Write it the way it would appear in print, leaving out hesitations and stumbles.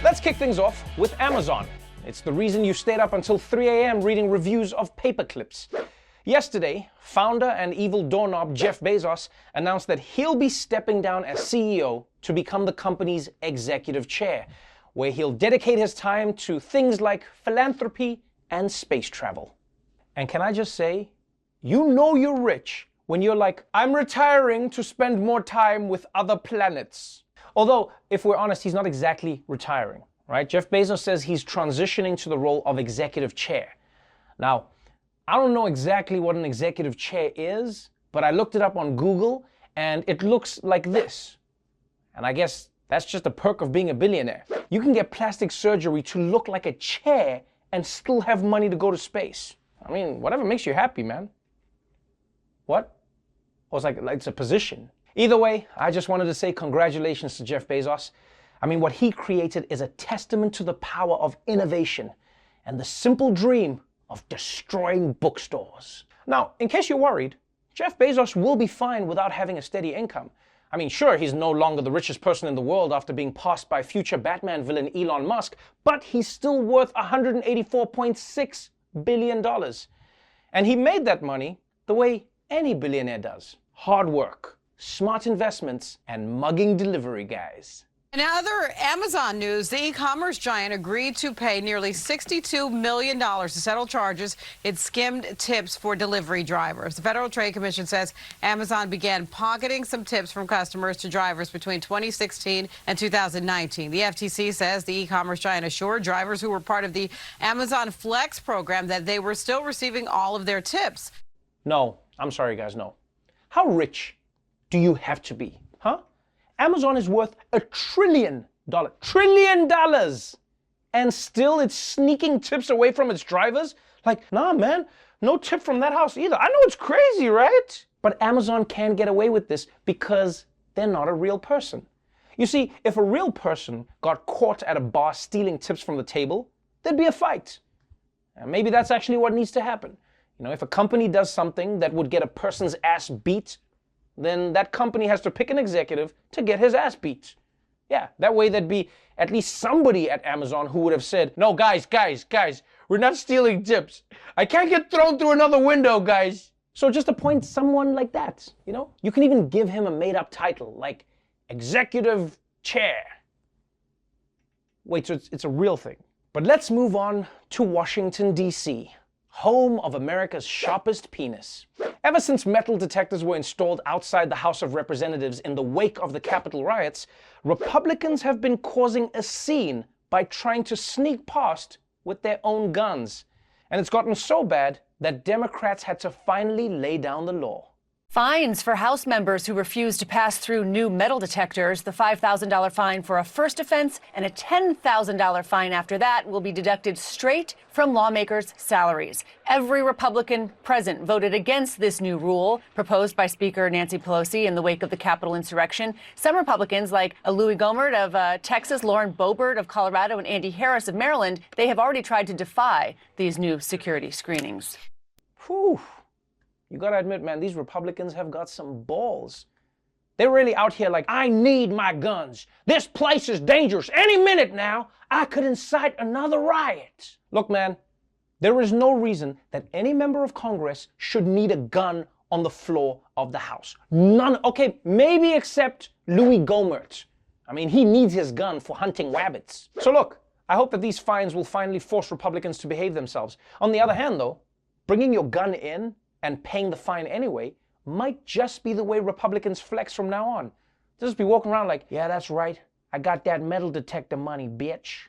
Let's kick things off with Amazon. It's the reason you stayed up until 3 a.m. reading reviews of paper clips. Yesterday, founder and evil doorknob Jeff Bezos announced that he'll be stepping down as CEO to become the company's executive chair, where he'll dedicate his time to things like philanthropy and space travel. And can I just say, you know you're rich when you're like, I'm retiring to spend more time with other planets. Although, if we're honest, he's not exactly retiring, right? Jeff Bezos says he's transitioning to the role of executive chair. Now, I don't know exactly what an executive chair is, but I looked it up on Google and it looks like this. And I guess that's just a perk of being a billionaire. You can get plastic surgery to look like a chair and still have money to go to space. I mean, whatever makes you happy, man. What? Oh, it's like it's a position. Either way, I just wanted to say congratulations to Jeff Bezos. I mean, what he created is a testament to the power of innovation and the simple dream of destroying bookstores. Now, in case you're worried, Jeff Bezos will be fine without having a steady income. I mean, sure, he's no longer the richest person in the world after being passed by future Batman villain Elon Musk, but he's still worth $184.6 billion. And he made that money the way any billionaire does. Hard work, smart investments, and mugging delivery guys. In other Amazon news, the e-commerce giant agreed to pay nearly $62 million to settle charges it skimmed tips for delivery drivers. The Federal Trade Commission says Amazon began pocketing some tips from customers to drivers between 2016 and 2019. The FTC says the e-commerce giant assured drivers who were part of the Amazon Flex program that they were still receiving all of their tips. No, I'm sorry guys, no. How rich do you have to be, huh? Amazon is worth $1 trillion, and still it's sneaking tips away from its drivers? Like, nah, man, no tip from that house either. I know it's crazy, right? But Amazon can't get away with this because they're not a real person. You see, if a real person got caught at a bar stealing tips from the table, there'd be a fight. And maybe that's actually what needs to happen. You know, if a company does something that would get a person's ass beat, then that company has to pick an executive to get his ass beat. Yeah, that way there'd be at least somebody at Amazon who would have said, no, guys, we're not stealing tips. I can't get thrown through another window, guys. So just appoint someone like that, you know? You can even give him a made-up title, like executive chair. Wait, so it's a real thing. But let's move on to Washington, D.C., home of America's sharpest penis. Ever since metal detectors were installed outside the House of Representatives in the wake of the Capitol riots, Republicans have been causing a scene by trying to sneak past with their own guns. And it's gotten so bad that Democrats had to finally lay down the law. Fines for House members who refuse to pass through new metal detectors. The $5,000 fine for a first offense and a $10,000 fine after that will be deducted straight from lawmakers' salaries. Every Republican present voted against this new rule proposed by Speaker Nancy Pelosi in the wake of the Capitol insurrection. Some Republicans, like Louis Gohmert of Texas, Lauren Boebert of Colorado, and Andy Harris of Maryland, they have already tried to defy these new security screenings. Whew. You gotta admit, man, these Republicans have got some balls. They're really out here like, I need my guns. This place is dangerous. Any minute now, I could incite another riot. Look, man, there is no reason that any member of Congress should need a gun on the floor of the House. None. Okay, maybe except Louis Gohmert. I mean, he needs his gun for hunting rabbits. So look, I hope that these fines will finally force Republicans to behave themselves. On the other hand, though, bringing your gun in and paying the fine anyway might just be the way Republicans flex from now on. They'll just be walking around like, yeah, that's right. I got that metal detector money, bitch.